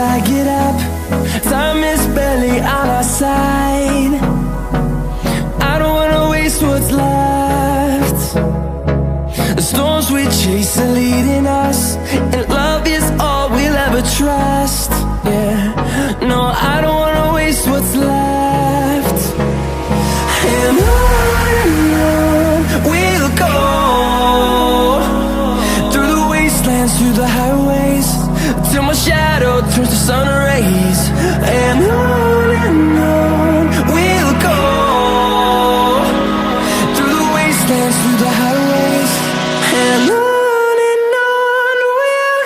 I get up, time is barely on our side. I don't wanna waste what's left. The storms we chase are leading us, and love is all we'll ever trust. Yeah, no, I don't wanna waste what's left. And on we'll go, through the wastelands, through the highways, till my shadow turns to sun rays. And on we'll go, through the wastelands, through the highways, and on we'll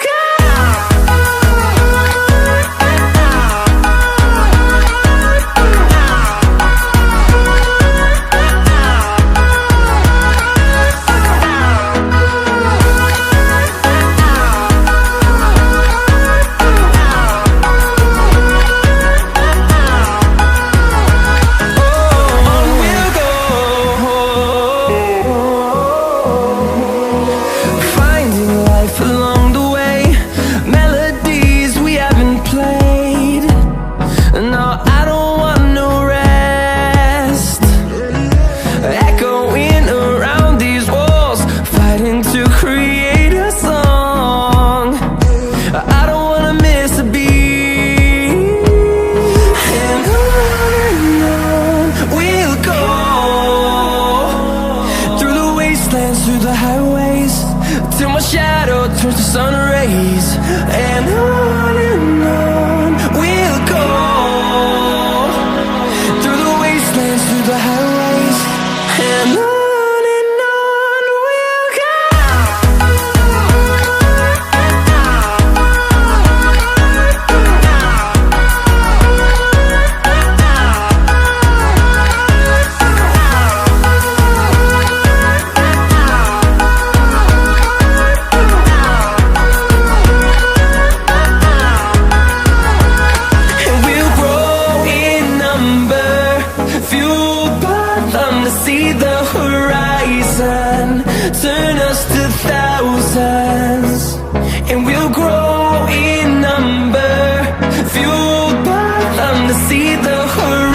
go. Through the highways, till my shadow turns to sun rays. And on we'll go, through the wastelands, through the highways, and on we'll go. See the horizon, turn us to thousands, and we'll grow in number, fueled by them to see the horizon.